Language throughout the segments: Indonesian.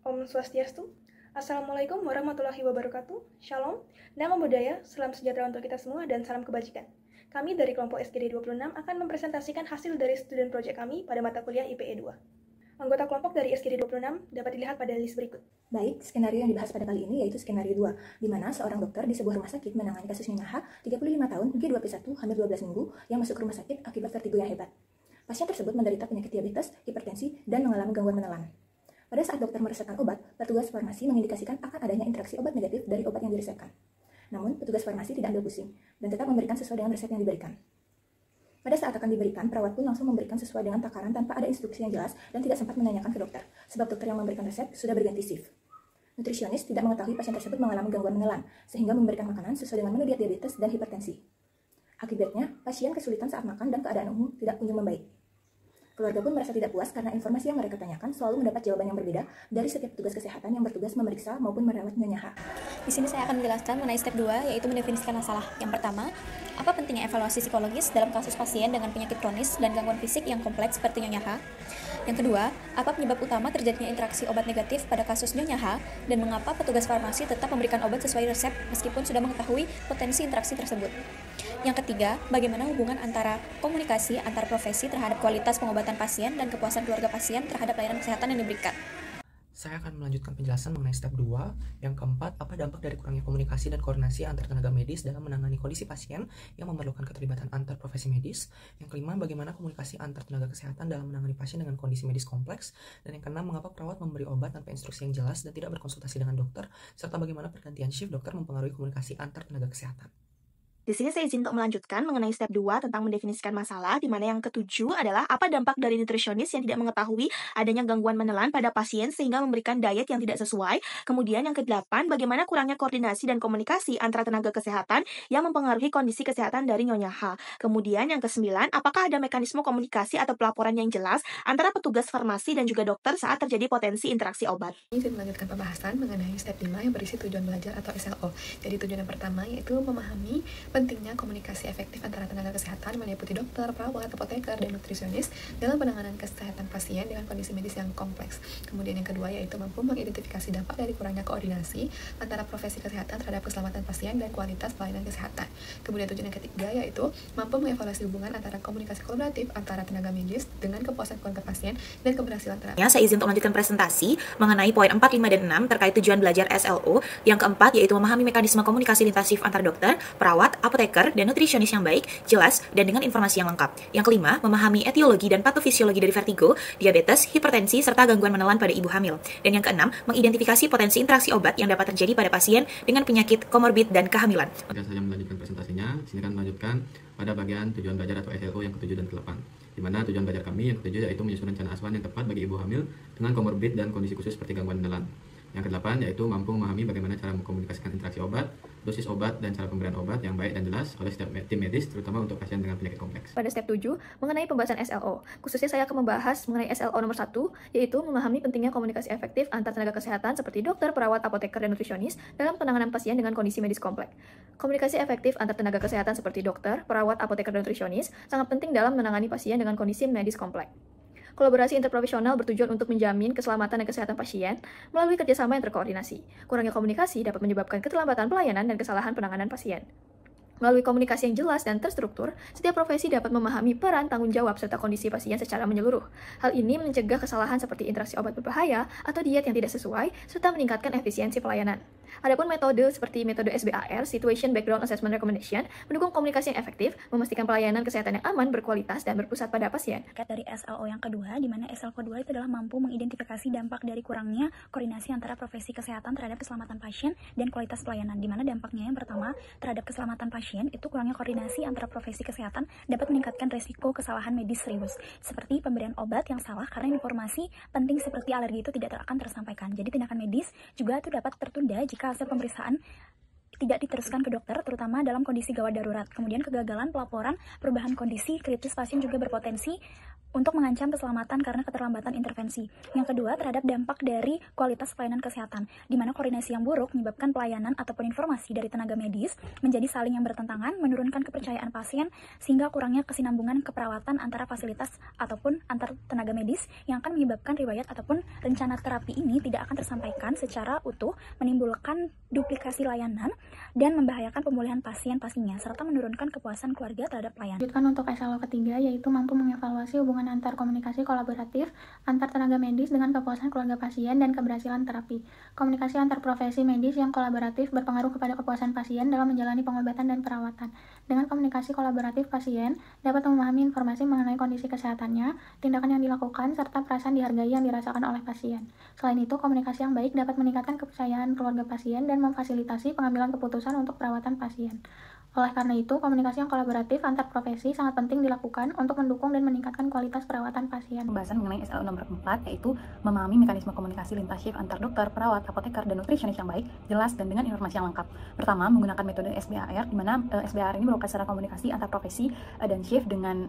Om Swastiastu. Assalamualaikum warahmatullahi wabarakatuh. Shalom, nama budaya, salam sejahtera untuk kita semua, dan salam kebajikan. Kami dari kelompok SGD 26 akan mempresentasikan hasil dari student project kami pada mata kuliah IPE 2. Anggota kelompok dari SGD 26 dapat dilihat pada list berikut. Baik, skenario yang dibahas pada kali ini yaitu skenario 2, di mana seorang dokter di sebuah rumah sakit menangani kasus Nyonya H, 35 tahun, G21, hamil 12 minggu, yang masuk ke rumah sakit akibat vertigo yang hebat. Pasien tersebut menderita penyakit diabetes, hipertensi, dan mengalami gangguan menelan. Pada saat dokter meresepkan obat, petugas farmasi mengindikasikan akan adanya interaksi obat negatif dari obat yang diresepkan. Namun, petugas farmasi tidak ambil pusing, dan tetap memberikan sesuai dengan resep yang diberikan. Pada saat akan diberikan, perawat pun langsung memberikan sesuai dengan takaran tanpa ada instruksi yang jelas dan tidak sempat menanyakan ke dokter, sebab dokter yang memberikan resep sudah berganti shift. Nutrisionis tidak mengetahui pasien tersebut mengalami gangguan menelan, sehingga memberikan makanan sesuai dengan menu diet diabetes dan hipertensi. Akibatnya, pasien kesulitan saat makan dan keadaan umum tidak kunjung membaik. Keluarga pun merasa tidak puas karena informasi yang mereka tanyakan selalu mendapat jawaban yang berbeda dari setiap petugas kesehatan yang bertugas memeriksa maupun merawat Nyonya H. Di sini saya akan menjelaskan mengenai step 2, yaitu mendefinisikan masalah. Yang pertama, apa pentingnya evaluasi psikologis dalam kasus pasien dengan penyakit kronis dan gangguan fisik yang kompleks seperti Nyonya H? Yang kedua, apa penyebab utama terjadinya interaksi obat negatif pada kasus Nyonya H dan mengapa petugas farmasi tetap memberikan obat sesuai resep meskipun sudah mengetahui potensi interaksi tersebut? Yang ketiga, bagaimana hubungan antara komunikasi antar profesi terhadap kualitas pengobatan pasien dan kepuasan keluarga pasien terhadap layanan kesehatan yang diberikan. Saya akan melanjutkan penjelasan mengenai step 2. Yang keempat, apa dampak dari kurangnya komunikasi dan koordinasi antar tenaga medis dalam menangani kondisi pasien yang memerlukan keterlibatan antar profesi medis. Yang kelima, bagaimana komunikasi antar tenaga kesehatan dalam menangani pasien dengan kondisi medis kompleks. Dan yang keenam, mengapa perawat memberi obat tanpa instruksi yang jelas dan tidak berkonsultasi dengan dokter, serta bagaimana pergantian shift dokter mempengaruhi komunikasi antar tenaga kesehatan. Di sini saya izin untuk melanjutkan mengenai step 2 tentang mendefinisikan masalah, di mana yang ketujuh adalah apa dampak dari nutrisionis yang tidak mengetahui adanya gangguan menelan pada pasien sehingga memberikan diet yang tidak sesuai. Kemudian yang kedelapan, bagaimana kurangnya koordinasi dan komunikasi antara tenaga kesehatan yang mempengaruhi kondisi kesehatan dari Nyonya H. Kemudian yang kesembilan, apakah ada mekanisme komunikasi atau pelaporan yang jelas antara petugas farmasi dan juga dokter saat terjadi potensi interaksi obat. Ini saya melanjutkan pembahasan mengenai step 5 yang berisi tujuan belajar atau SLO. Jadi tujuan yang pertama yaitu memahami pentingnya komunikasi efektif antara tenaga kesehatan meliputi dokter, perawat, apoteker, dan nutrisionis dalam penanganan kesehatan pasien dengan kondisi medis yang kompleks. Kemudian yang kedua yaitu mampu mengidentifikasi dampak dari kurangnya koordinasi antara profesi kesehatan terhadap keselamatan pasien dan kualitas pelayanan kesehatan. Kemudian tujuan yang ketiga yaitu mampu mengevaluasi hubungan antara komunikasi kolaboratif antara tenaga medis dengan kepuasan keluarga pasien dan keberhasilan terapi. Saya izin untuk melanjutkan presentasi mengenai poin 4, 5, dan 6 terkait tujuan belajar SLO. Yang keempat yaitu memahami mekanisme komunikasi lintas shift antar dokter, perawat, apoteker, dan nutrisionis yang baik, jelas, dan dengan informasi yang lengkap. Yang kelima, memahami etiologi dan patofisiologi dari vertigo, diabetes, hipertensi, serta gangguan menelan pada ibu hamil. Dan yang keenam, mengidentifikasi potensi interaksi obat yang dapat terjadi pada pasien dengan penyakit komorbid dan kehamilan. Agar saya melanjutkan presentasinya, sini akan melanjutkan pada bagian tujuan belajar atau SLO yang ke-7 dan ke-8. Di mana tujuan belajar kami yang ke-7 yaitu menyusun rencana asuhan yang tepat bagi ibu hamil dengan komorbid dan kondisi khusus seperti gangguan menelan. Yang ke-8 yaitu mampu memahami bagaimana cara mengkomunikasikan interaksi obat, dosis obat, dan cara pemberian obat yang baik dan jelas oleh setiap tim medis, terutama untuk pasien dengan penyakit kompleks. Pada step 7, mengenai pembahasan SLO. Khususnya saya akan membahas mengenai SLO nomor 1, yaitu memahami pentingnya komunikasi efektif antar tenaga kesehatan seperti dokter, perawat, apoteker, dan nutrisionis dalam penanganan pasien dengan kondisi medis kompleks. Komunikasi efektif antar tenaga kesehatan seperti dokter, perawat, apoteker, dan nutrisionis sangat penting dalam menangani pasien dengan kondisi medis kompleks. Kolaborasi interprofesional bertujuan untuk menjamin keselamatan dan kesehatan pasien melalui kerjasama yang terkoordinasi. Kurangnya komunikasi dapat menyebabkan keterlambatan pelayanan dan kesalahan penanganan pasien. Melalui komunikasi yang jelas dan terstruktur, setiap profesi dapat memahami peran, tanggung jawab, serta kondisi pasien secara menyeluruh. Hal ini mencegah kesalahan seperti interaksi obat berbahaya atau diet yang tidak sesuai, serta meningkatkan efisiensi pelayanan. Adapun metode seperti metode SBAR, Situation Background Assessment Recommendation, mendukung komunikasi yang efektif, memastikan pelayanan kesehatan yang aman, berkualitas, dan berpusat pada pasien. Dari SLO yang kedua, di mana SLO kedua itu adalah mampu mengidentifikasi dampak dari kurangnya koordinasi antara profesi kesehatan terhadap keselamatan pasien dan kualitas pelayanan. Di mana dampaknya yang pertama terhadap keselamatan pasien itu kurangnya koordinasi antara profesi kesehatan dapat meningkatkan resiko kesalahan medis serius, seperti pemberian obat yang salah karena informasi penting seperti alergi itu tidak akan tersampaikan. Jadi tindakan medis juga itu dapat tertunda jika hasil pemeriksaan tidak diteruskan ke dokter, terutama dalam kondisi gawat darurat. Kemudian kegagalan pelaporan perubahan kondisi kritis pasien juga berpotensi untuk mengancam keselamatan karena keterlambatan intervensi. Yang kedua, terhadap dampak dari kualitas pelayanan kesehatan, di mana koordinasi yang buruk menyebabkan pelayanan ataupun informasi dari tenaga medis menjadi saling yang bertentangan, menurunkan kepercayaan pasien, sehingga kurangnya kesinambungan keperawatan antara fasilitas ataupun antar tenaga medis yang akan menyebabkan riwayat ataupun rencana terapi ini tidak akan tersampaikan secara utuh, menimbulkan duplikasi layanan, dan membahayakan pemulihan pasien pastinya, serta menurunkan kepuasan keluarga terhadap pelayanan. Lanjutkan untuk SLO ketiga, yaitu mampu mengevaluasi hubungan antar komunikasi kolaboratif antar tenaga medis dengan kepuasan keluarga pasien dan keberhasilan terapi. Komunikasi antar profesi medis yang kolaboratif berpengaruh kepada kepuasan pasien dalam menjalani pengobatan dan perawatan. Dengan komunikasi kolaboratif, pasien dapat memahami informasi mengenai kondisi kesehatannya, tindakan yang dilakukan, serta perasaan dihargai yang dirasakan oleh pasien. Selain itu, komunikasi yang baik dapat meningkatkan kepercayaan keluarga pasien dan memfasilitasi pengambilan keputusan untuk perawatan pasien. Oleh karena itu, komunikasi yang kolaboratif antar profesi sangat penting dilakukan untuk mendukung dan meningkatkan kualitas perawatan pasien. Pembahasan mengenai SLO nomor 4, yaitu memahami mekanisme komunikasi lintas shift antar dokter, perawat, apoteker, dan nutrisionis yang baik, jelas, dan dengan informasi yang lengkap. Pertama, menggunakan metode SBAR, di mana SBAR ini merupakan cara komunikasi antar profesi dan shift dengan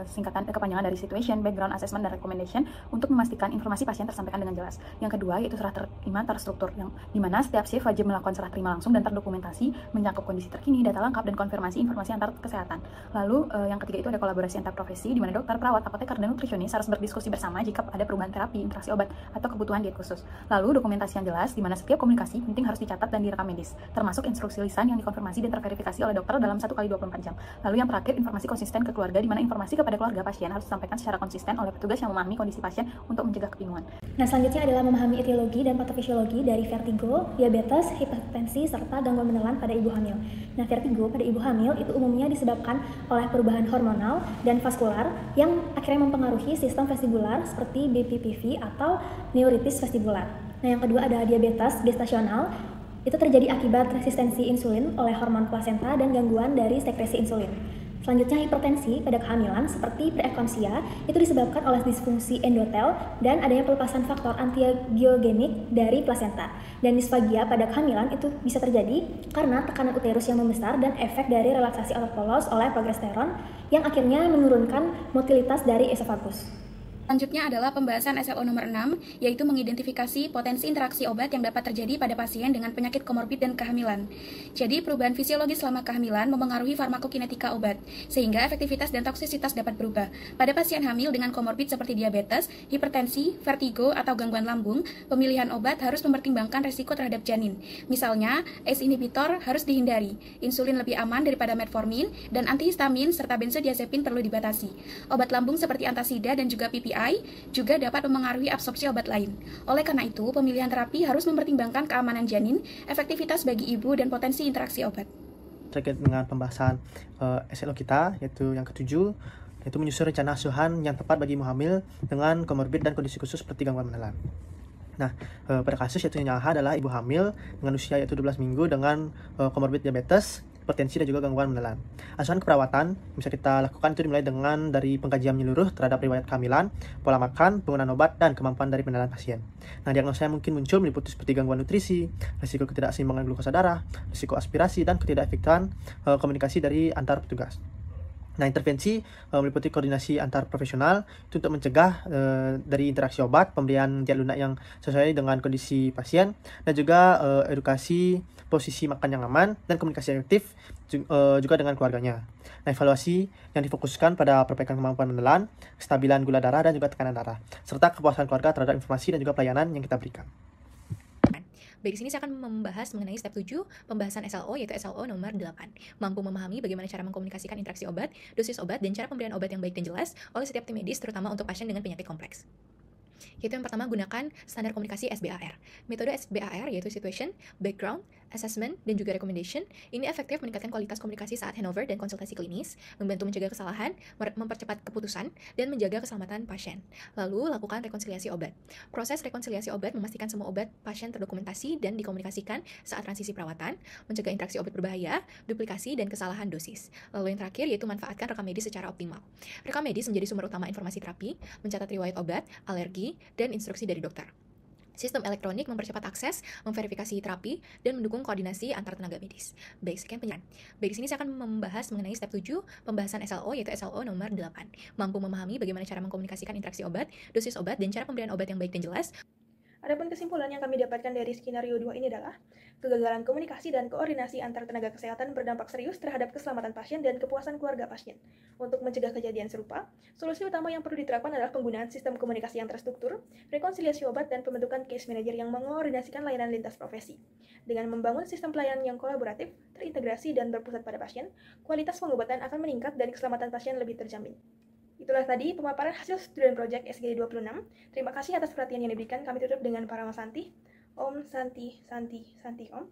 singkatan kepanjangan dari situation, background, assessment, dan recommendation untuk memastikan informasi pasien tersampaikan dengan jelas. Yang kedua, yaitu serah terima terstruktur, yang dimana setiap shift wajib melakukan serah terima langsung dan terdokumentasi, mencakup kondisi terkini, data lengkap, dan konfirmasi informasi antar kesehatan. Lalu, yang ketiga itu ada kolaborasi antar profesi, di mana dokter, perawat, apoteker, dan nutrisionis harus berdiskusi bersama jika ada perubahan terapi, interaksi obat, atau kebutuhan diet khusus. Lalu, dokumentasi yang jelas, di mana setiap komunikasi penting harus dicatat dan direkam medis, termasuk instruksi lisan yang dikonfirmasi dan terverifikasi oleh dokter dalam 1x24 jam. Lalu yang terakhir, informasi konsisten ke keluarga, di mana informasi kepada keluarga pasien harus disampaikan secara konsisten oleh petugas yang memahami kondisi pasien untuk mencegah kebingungan. Nah, selanjutnya adalah memahami etiologi dan patofisiologi dari vertigo, diabetes, hipertensi, serta gangguan menelan pada ibu hamil. Nah, vertigo pada ibu hamil itu umumnya disebabkan oleh perubahan hormonal dan vaskular yang akhirnya mempengaruhi sistem vestibular seperti BPPV atau neuritis vestibular. Nah, yang kedua ada diabetes gestasional. Itu terjadi akibat resistensi insulin oleh hormon plasenta dan gangguan dari sekresi insulin. Selanjutnya, hipertensi pada kehamilan seperti preeklamsia itu disebabkan oleh disfungsi endotel dan adanya pelepasan faktor antiangiogenik dari plasenta. Dan disfagia pada kehamilan itu bisa terjadi karena tekanan uterus yang membesar dan efek dari relaksasi otot polos oleh progesteron yang akhirnya menurunkan motilitas dari esofagus. Selanjutnya adalah pembahasan SLO nomor 6, yaitu mengidentifikasi potensi interaksi obat yang dapat terjadi pada pasien dengan penyakit komorbid dan kehamilan. Jadi, perubahan fisiologis selama kehamilan memengaruhi farmakokinetika obat, sehingga efektivitas dan toksisitas dapat berubah. Pada pasien hamil dengan komorbid seperti diabetes, hipertensi, vertigo, atau gangguan lambung, pemilihan obat harus mempertimbangkan resiko terhadap janin. Misalnya, ACE inhibitor harus dihindari, insulin lebih aman daripada metformin, dan antihistamin serta benzodiazepin perlu dibatasi. Obat lambung seperti antasida dan juga PPI juga dapat memengaruhi absorpsi obat lain. Oleh karena itu, pemilihan terapi harus mempertimbangkan keamanan janin, efektivitas bagi ibu, dan potensi interaksi obat. Terkait dengan pembahasan SLO kita, yaitu yang ketujuh, yaitu menyusun rencana asuhan yang tepat bagi ibu hamil dengan komorbid dan kondisi khusus seperti gangguan menelan. Nah, pada kasus yaitu yang adalah ibu hamil dengan usia yaitu 12 minggu dengan komorbid diabetes, hipertensi, dan juga gangguan menelan. Asuhan keperawatan bisa kita lakukan itu dimulai dengan dari pengkajian menyeluruh terhadap riwayat kehamilan, pola makan, penggunaan obat, dan kemampuan dari pengenalan pasien. Nah, diagnosa yang mungkin muncul meliputi seperti gangguan nutrisi, risiko ketidakseimbangan glukosa darah, risiko aspirasi, dan ketidakefektifan komunikasi dari antar petugas. Nah, intervensi meliputi koordinasi antar profesional itu untuk mencegah dari interaksi obat, pemberian diet lunak yang sesuai dengan kondisi pasien, dan juga edukasi posisi makan yang aman dan komunikasi efektif juga dengan keluarganya. Nah, evaluasi yang difokuskan pada perbaikan kemampuan menelan, kestabilan gula darah, dan juga tekanan darah, serta kepuasan keluarga terhadap informasi dan juga pelayanan yang kita berikan. Baik, di sini saya akan membahas mengenai step 7, pembahasan SLO, yaitu SLO nomor 8. Mampu memahami bagaimana cara mengkomunikasikan interaksi obat, dosis obat, dan cara pemberian obat yang baik dan jelas oleh setiap tim medis, terutama untuk pasien dengan penyakit kompleks. Yaitu yang pertama, gunakan standar komunikasi SBAR. Metode SBAR yaitu situation, background, assessment, dan juga recommendation. Ini efektif meningkatkan kualitas komunikasi saat handover dan konsultasi klinis, membantu mencegah kesalahan, mempercepat keputusan, dan menjaga keselamatan pasien. Lalu, lakukan rekonsiliasi obat. Proses rekonsiliasi obat memastikan semua obat pasien terdokumentasi dan dikomunikasikan saat transisi perawatan, mencegah interaksi obat berbahaya, duplikasi, dan kesalahan dosis. Lalu yang terakhir yaitu manfaatkan rekam medis secara optimal. Rekam medis menjadi sumber utama informasi terapi, mencatat riwayat obat, alergi, dan instruksi dari dokter. Sistem elektronik mempercepat akses, memverifikasi terapi, dan mendukung koordinasi antar tenaga medis. Baik, sekian penjelasan. Baik, di sini saya akan membahas mengenai step 7, pembahasan SLO, yaitu SLO nomor 8. Mampu memahami bagaimana cara mengkomunikasikan interaksi obat, dosis obat, dan cara pemberian obat yang baik dan jelas. Adapun kesimpulan yang kami dapatkan dari skenario 2 ini adalah kegagalan komunikasi dan koordinasi antar tenaga kesehatan berdampak serius terhadap keselamatan pasien dan kepuasan keluarga pasien. Untuk mencegah kejadian serupa, solusi utama yang perlu diterapkan adalah penggunaan sistem komunikasi yang terstruktur, rekonsiliasi obat, dan pembentukan case manager yang mengoordinasikan layanan lintas profesi. Dengan membangun sistem pelayanan yang kolaboratif, terintegrasi, dan berpusat pada pasien, kualitas pengobatan akan meningkat dan keselamatan pasien lebih terjamin. Itulah tadi pemaparan hasil Student Project SGD 26. Terima kasih atas perhatian yang diberikan. Kami tutup dengan Parama Santi. Om Santi Santi Santi Om.